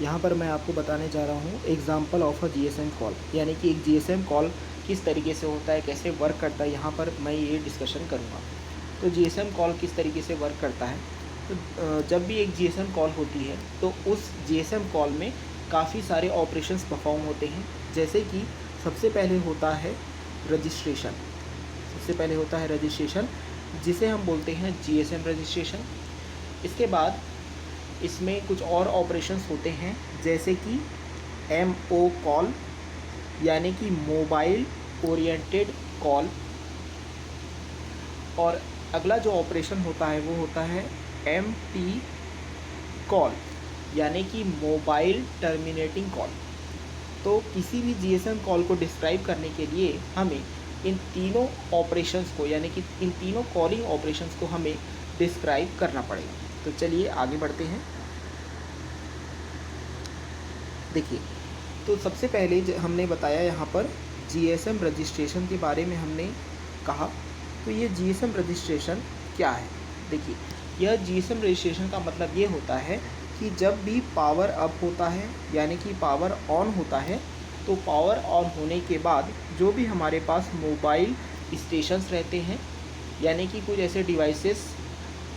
यहाँ पर मैं आपको बताने जा रहा हूँ example of a GSM call, यानी कि एक जीएसएम कॉल किस तरीके से होता है, कैसे वर्क करता है, यहाँ पर मैं ये डिस्कशन करूँगा। तो जीएसएम कॉल किस तरीके से वर्क करता है, तो जब भी एक जीएसएम कॉल होती है तो उस जीएसएम कॉल में काफ़ी सारे ऑपरेशंस परफॉर्म होते हैं। जैसे कि सबसे पहले होता है रजिस्ट्रेशन, सबसे पहले होता है रजिस्ट्रेशन, जिसे हम बोलते हैं जीएसएम रजिस्ट्रेशन। इसके बाद इसमें कुछ और ऑपरेशंस होते हैं, जैसे कि एमओ कॉल, यानी कि मोबाइल ओरिएंटेड कॉल। और अगला जो ऑपरेशन होता है वो होता है एमटी कॉल, यानी कि मोबाइल टर्मिनेटिंग कॉल। तो किसी भी जीएसएम कॉल को डिस्क्राइब करने के लिए हमें इन तीनों ऑपरेशंस को, यानी कि इन तीनों कॉलिंग ऑपरेशंस को हमें डिस्क्राइब करना पड़ेगा। तो चलिए आगे बढ़ते हैं। देखिए, तो सबसे पहले हमने बताया यहाँ पर जीएसएम रजिस्ट्रेशन के बारे में हमने कहा। तो ये जीएसएम रजिस्ट्रेशन क्या है? देखिए, यह जीएसएम रजिस्ट्रेशन का मतलब ये होता है कि जब भी पावर अप होता है, यानी कि पावर ऑन होता है, तो पावर ऑन होने के बाद जो भी हमारे पास मोबाइल स्टेशंस रहते हैं, यानी कि कुछ ऐसे डिवाइसेस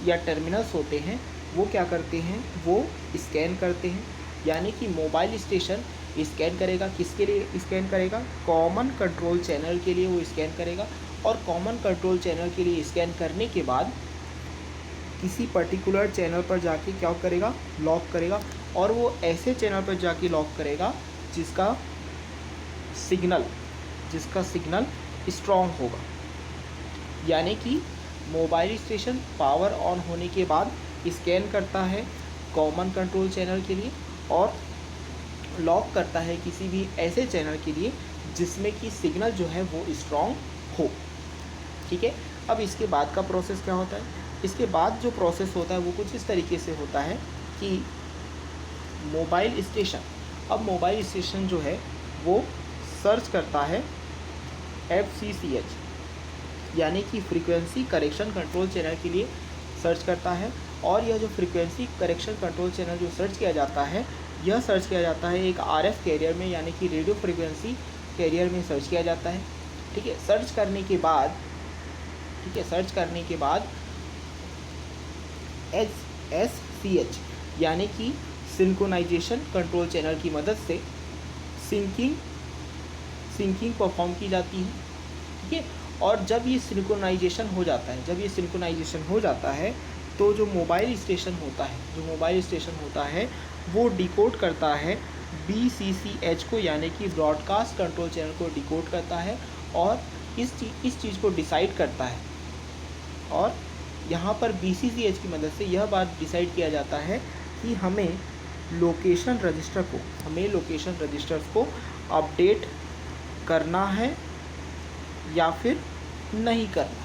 या टर्मिनल्स होते हैं, वो क्या करते हैं, वो स्कैन करते हैं। यानी कि मोबाइल स्टेशन स्कैन करेगा, किसके लिए स्कैन करेगा? कॉमन कंट्रोल चैनल के लिए वो स्कैन करेगा। और कॉमन कंट्रोल चैनल के लिए स्कैन करने के बाद किसी पर्टिकुलर चैनल पर जाके क्या करेगा? लॉक करेगा। और वो ऐसे चैनल पर जाके लॉक करेगा जिसका सिग्नल स्ट्रॉन्ग होगा। यानी कि मोबाइल स्टेशन पावर ऑन होने के बाद स्कैन करता है कॉमन कंट्रोल चैनल के लिए और लॉक करता है किसी भी ऐसे चैनल के लिए जिसमें कि सिग्नल जो है वो स्ट्रॉन्ग हो। ठीक है। अब इसके बाद का प्रोसेस क्या होता है? इसके बाद जो प्रोसेस होता है वो कुछ इस तरीके से होता है कि मोबाइल स्टेशन जो है वो सर्च करता है FCCH, यानी कि फ्रीक्वेंसी करेक्शन कंट्रोल चैनल के लिए सर्च करता है। और यह जो फ्रीक्वेंसी करेक्शन कंट्रोल चैनल जो सर्च किया जाता है, यह सर्च किया जाता है एक RF कैरियर में, यानी कि रेडियो फ्रीक्वेंसी कैरियर में सर्च किया जाता है। ठीक है। सर्च करने के बाद SCH, यानी कि सिंक्रोनाइजेशन कंट्रोल चैनल की मदद से सिंकिंग परफॉर्म की जाती है। ठीक है। और जब ये सिंक्रोनाइजेशन हो जाता है, तो जो मोबाइल स्टेशन होता है वो डिकोड करता है BCCH को, यानी कि ब्रॉडकास्ट कंट्रोल चैनल को डिकोड करता है और इस चीज़ को डिसाइड करता है। और यहाँ पर BCCH की मदद से यह बात डिसाइड किया जाता है कि हमें लोकेशन रजिस्टर्स को अपडेट करना है या फिर नहीं करना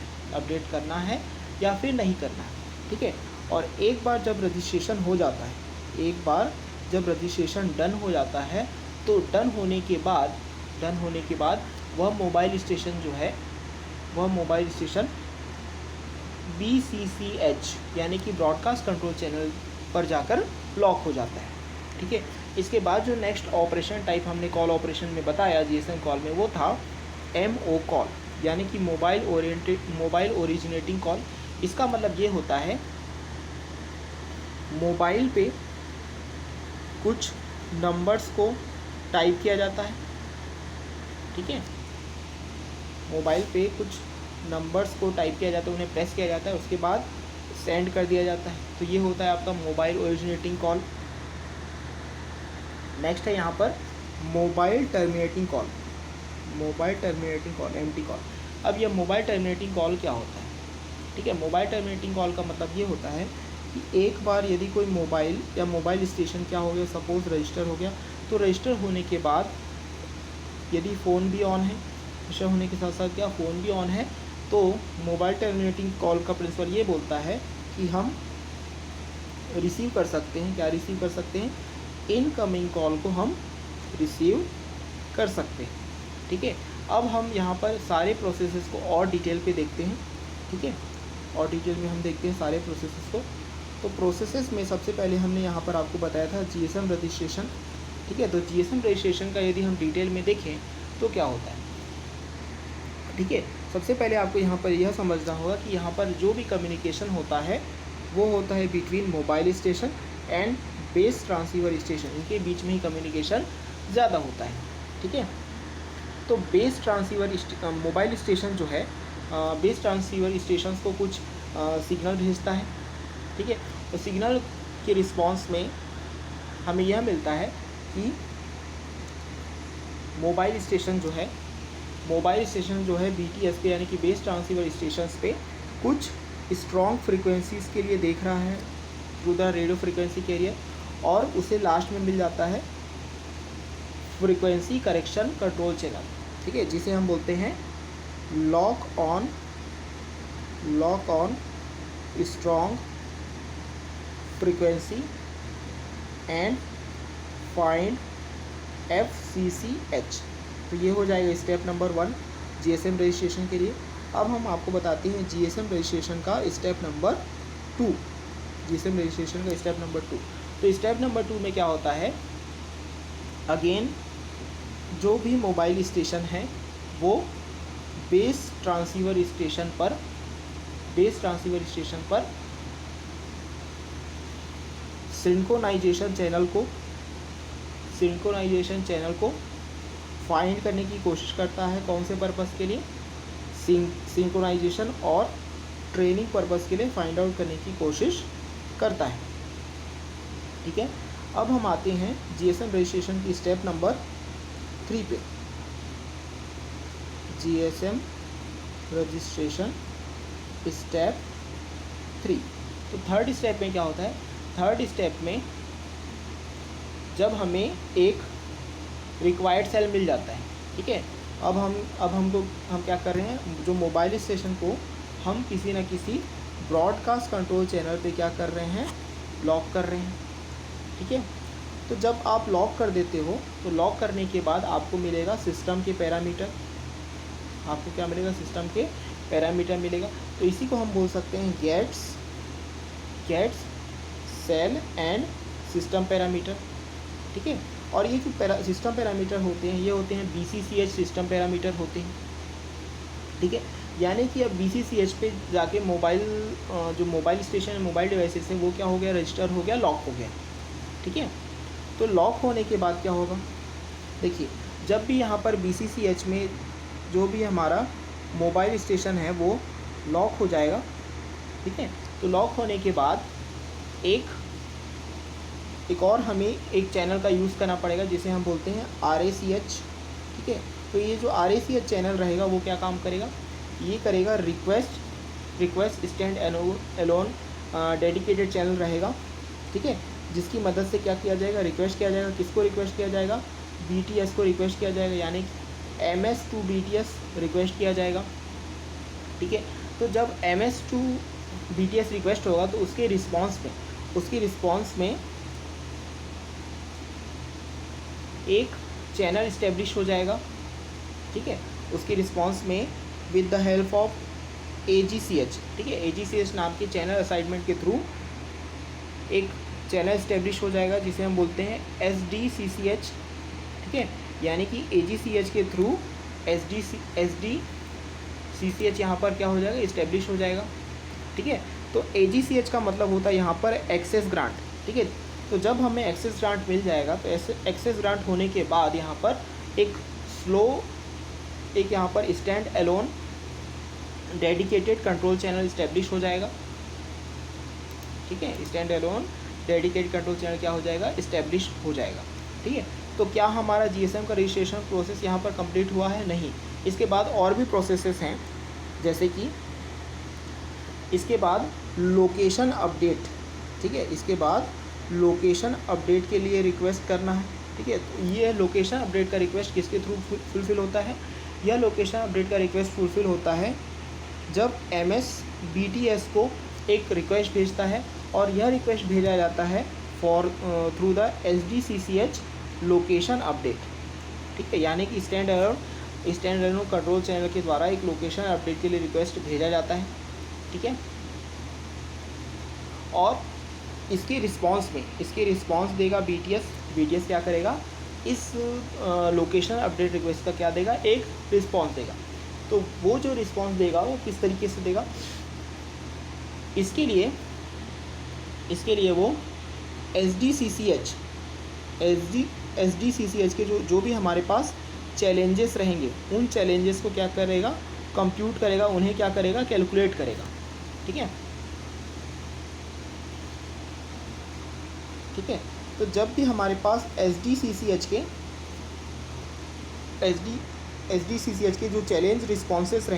है, ठीक है। और एक बार जब रजिस्ट्रेशन डन हो जाता है, तो डन होने के बाद वह मोबाइल स्टेशन BCCH, यानी कि ब्रॉडकास्ट कंट्रोल चैनल पर जाकर लॉक हो जाता है। ठीक है। इसके बाद जो नेक्स्ट ऑपरेशन टाइप हमने कॉल ऑपरेशन में बताया जीएसएम कॉल में, वो था MO कॉल, यानी कि मोबाइल ओरिजिनेटिंग कॉल। इसका मतलब ये होता है मोबाइल पे कुछ नंबर्स को टाइप किया जाता है। ठीक है। मोबाइल पे कुछ नंबर्स को टाइप किया जाता है, उन्हें प्रेस किया जाता है, उसके बाद सेंड कर दिया जाता है। तो ये होता है आपका मोबाइल ओरिजिनेटिंग कॉल। नेक्स्ट है यहाँ पर mobile terminating call, MT call. अब यह मोबाइल टर्मिनेटिंग कॉल क्या होता है? ठीक है। मोबाइल टर्मिनेटिंग कॉल का मतलब ये होता है कि एक बार यदि कोई मोबाइल स्टेशन क्या हो गया, सपोज रजिस्टर हो गया, तो रजिस्टर होने के बाद यदि फ़ोन भी ऑन है, रजिस्टर होने के साथ साथ क्या फ़ोन भी ऑन है, तो मोबाइल टर्मिनेटिंग कॉल का प्रिंसिपल ये बोलता है कि हम रिसीव कर सकते हैं, इनकमिंग कॉल को हम रिसीव कर सकते हैं। ठीक है। अब हम यहाँ पर सारे प्रोसेसेस को और डिटेल पे देखते हैं। ठीक है। और डिटेल में हम देखते हैं सारे प्रोसेसेस को। तो प्रोसेसेस में सबसे पहले हमने यहाँ पर आपको बताया था जीएसएम रजिस्ट्रेशन, ठीक है। तो जीएसएम रजिस्ट्रेशन का यदि हम डिटेल में देखें तो क्या होता है, ठीक है। सबसे पहले आपको यहाँ पर यह समझना होगा कि यहाँ पर जो भी कम्युनिकेशन होता है वो होता है between mobile station and base transceiver station, इनके बीच में ही कम्युनिकेशन ज़्यादा होता है, ठीक है। तो बेस ट्रांसीवर मोबाइल स्टेशन जो है, बेस ट्रांसीवर स्टेशन को कुछ सिग्नल भेजता है, ठीक है। तो सिग्नल के रिस्पांस में हमें यह मिलता है कि मोबाइल स्टेशन जो है BTS पे यानी कि बेस ट्रांसीवर स्टेशंस पे कुछ स्ट्रॉन्ग फ्रीक्वेंसीज़ के लिए देख रहा है through the radio frequency carrier, और उसे लास्ट में मिल जाता है फ्रीक्वेंसी करेक्शन कंट्रोल चैनल, ठीक है, जिसे हम बोलते हैं lock on strong frequency and find FCCH। तो ये हो जाएगा स्टेप नंबर 1 GSM रजिस्ट्रेशन के लिए। अब हम आपको बताते हैं GSM रजिस्ट्रेशन का स्टेप नंबर 2। GSM रजिस्ट्रेशन का स्टेप नंबर 2, तो स्टेप नंबर 2 में क्या होता है, अगेन जो भी मोबाइल स्टेशन है वो बेस ट्रांसीवर स्टेशन पर सिंक्रोनाइजेशन चैनल को फाइंड करने की कोशिश करता है। कौन से पर्पस के लिए, सिंक्रोनाइजेशन और ट्रेनिंग पर्पस के लिए फाइंड आउट करने की कोशिश करता है, ठीक है। अब हम आते हैं GSM रजिस्ट्रेशन की स्टेप नंबर 3 पे। GSM registration step 3। तो थर्ड स्टेप में क्या होता है, थर्ड स्टेप में जब हमें एक रिक्वायर्ड सेल मिल जाता है, ठीक है। अब हम क्या कर रहे हैं, जो मोबाइल स्टेशन को हम किसी न किसी ब्रॉडकास्ट कंट्रोल चैनल पे क्या कर रहे हैं, लॉक कर रहे हैं, ठीक है। तो जब आप लॉक कर देते हो तो लॉक करने के बाद आपको मिलेगा सिस्टम के पैरामीटर, आपको क्या मिलेगा, सिस्टम के पैरामीटर मिलेगा। तो इसी को हम बोल सकते हैं gets cell and system parameter, ठीक है। और ये जो सिस्टम पैरामीटर होते हैं ये होते हैं BCCH सिस्टम पैरामीटर होते हैं, ठीक है। यानी कि अब BCCH पे जाके जो मोबाइल स्टेशन है, मोबाइल डिवाइसेस है, वो क्या हो गया, रजिस्टर हो गया, लॉक हो गया, ठीक है। तो लॉक होने के बाद क्या होगा, देखिए जब भी यहाँ पर BCCH में जो भी हमारा मोबाइल स्टेशन है वो लॉक हो जाएगा, ठीक है। तो लॉक होने के बाद एक और हमें एक चैनल का यूज़ करना पड़ेगा जिसे हम बोलते हैं RACH, ठीक है। तो ये जो RACH चैनल रहेगा वो क्या काम करेगा, ये करेगा request standalone dedicated channel रहेगा, ठीक है, जिसकी मदद से क्या किया जाएगा, रिक्वेस्ट किया जाएगा। किसको रिक्वेस्ट किया जाएगा, BTS को रिक्वेस्ट किया जाएगा, यानी MS to BTS रिक्वेस्ट किया जाएगा, ठीक है। तो जब MS to BTS रिक्वेस्ट होगा तो उसके रिस्पॉन्स में एक चैनल इस्टेब्लिश हो जाएगा, ठीक है। उसके रिस्पॉन्स में with the help of AGCH, ठीक है, AGCH नाम के चैनल असाइनमेंट के थ्रू एक चैनल इस्टेब्लिश हो जाएगा जिसे हम बोलते हैं SDCCH, ठीक है। यानी कि AGCH के थ्रू SDCCH यहाँ पर क्या हो जाएगा, इस्टेब्लिश हो जाएगा, ठीक है। तो AGCH का मतलब होता है यहाँ पर एक्सेस ग्रांट, ठीक है। तो जब हमें एक्सेस ग्रांट मिल जाएगा तो एक्सेस ग्रांट होने के बाद यहाँ पर एक यहाँ पर standalone dedicated control channel establish हो जाएगा, ठीक है। Standalone dedicated control channel क्या हो जाएगा, इस्टेब्लिश हो जाएगा, ठीक है। तो क्या हमारा GSM का रजिस्ट्रेशन प्रोसेस यहाँ पर कंप्लीट हुआ है, नहीं। इसके बाद और भी प्रोसेसेस हैं, जैसे कि इसके बाद लोकेशन अपडेट, ठीक है। इसके बाद लोकेशन अपडेट के लिए रिक्वेस्ट करना है, ठीक है। तो ये लोकेशन अपडेट का रिक्वेस्ट किसके थ्रू फुलफ़िल होता है, यह लोकेशन अपडेट का रिक्वेस्ट फुलफ़िल होता है जब MS BTS को एक रिक्वेस्ट भेजता है और यह रिक्वेस्ट भेजा जाता है through the SDCCH location update, ठीक है। यानी कि स्टैंड एलोन कंट्रोल चैनल के द्वारा एक लोकेशन अपडेट के लिए रिक्वेस्ट भेजा जाता है, ठीक है। और इसके रिस्पॉन्स देगा BTS क्या करेगा, इस लोकेशन अपडेट रिक्वेस्ट का क्या देगा, एक रिस्पॉन्स देगा। तो वो जो रिस्पॉन्स देगा वो किस तरीके से देगा, इसके लिए वो SDCCH के जो भी हमारे पास चैलेंजेस रहेंगे, उन चैलेंजेस को क्या करेगा, कंप्यूट करेगा, उन्हें क्या करेगा, कैलकुलेट करेगा। ठीक है। तो जब भी हमारे पास SDCCH के जो चैलेंज रिस्पॉन्सेस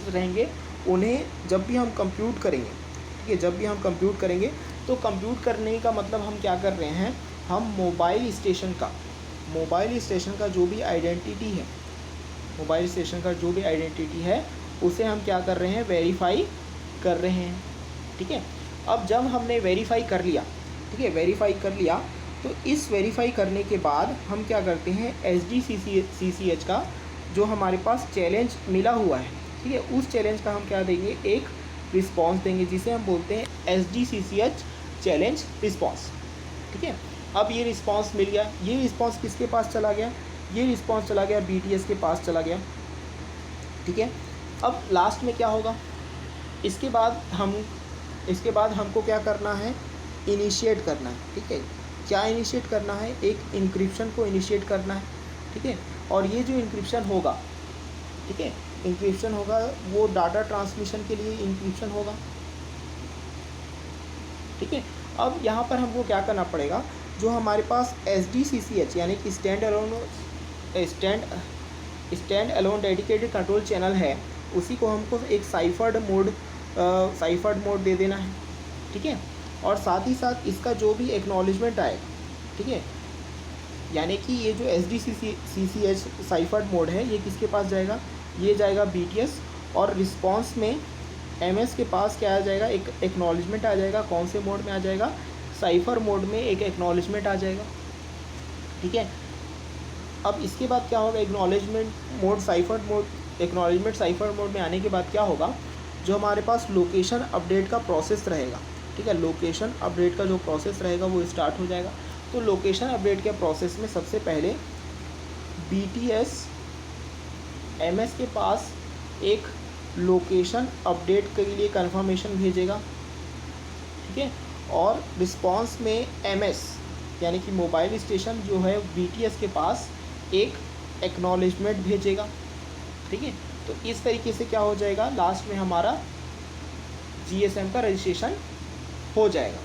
रहेंगे, उन्हें जब भी हम कंप्यूट करेंगे, ठीक है, जब भी हम कंप्यूट करेंगे तो कंप्यूट करने का मतलब हम क्या कर रहे हैं, हम मोबाइल स्टेशन का जो भी आइडेंटिटी है उसे हम क्या कर रहे हैं, वेरीफाई कर रहे हैं। ठीक है। अब जब हमने वेरीफाई कर लिया, ठीक है, तो इस वेरीफाई करने के बाद हम क्या करते हैं, SDCCH का जो हमारे पास चैलेंज मिला हुआ है, ठीक है, उस चैलेंज का हम क्या देंगे, एक रिस्पॉन्स देंगे, जिसे हम बोलते हैं SDCCH चैलेंज रिस्पॉन्स। ठीक है। अब ये रिस्पॉन्स मिल गया, ये रिस्पॉन्स किसके पास चला गया, ये रिस्पॉन्स चला गया BTS के पास चला गया। ठीक है। अब लास्ट में क्या होगा, इसके बाद हमको क्या करना है, इनिशिएट करना है। ठीक है। क्या इनिशिएट करना है, एक इंक्रिप्शन को इनिशिएट करना है। ठीक है। और ये जो इंक्रिप्शन होगा, ठीक है, इंक्रिप्शन होगा वो डाटा ट्रांसमिशन के लिए इंक्रिप्शन होगा। ठीक है। अब यहाँ पर हमको क्या करना पड़ेगा, जो हमारे पास SDCCH यानी कि stand alone dedicated control channel है, उसी को हमको एक साइफर्ड मोड दे देना है। ठीक है। और साथ ही साथ इसका जो भी एक्नॉलेजमेंट आएगा, ठीक है, यानी कि ये जो SDCCH साइफर्ड मोड है, ये किसके पास जाएगा, ये जाएगा BTS, और रिस्पॉन्स में MS के पास क्या आ जाएगा, एक एक्नॉलेजमेंट आ जाएगा। कौन से मोड में आ जाएगा, साइफर मोड में एक एक्नॉलेजमेंट आ जाएगा। ठीक है। अब इसके बाद क्या होगा, एक्नॉलेजमेंट साइफर मोड में आने के बाद क्या होगा, जो हमारे पास लोकेशन अपडेट का प्रोसेस रहेगा, ठीक है, लोकेशन अपडेट का जो प्रोसेस रहेगा वो स्टार्ट हो जाएगा। तो लोकेशन अपडेट के प्रोसेस में सबसे पहले BTS MS के पास एक लोकेशन अपडेट के लिए कंफर्मेशन भेजेगा। ठीक है। और रिस्पॉन्स में MS यानी कि मोबाइल स्टेशन जो है BTS के पास एक एक्नॉलेजमेंट भेजेगा। ठीक है। तो इस तरीके से क्या हो जाएगा, लास्ट में हमारा GSM का रजिस्ट्रेशन हो जाएगा।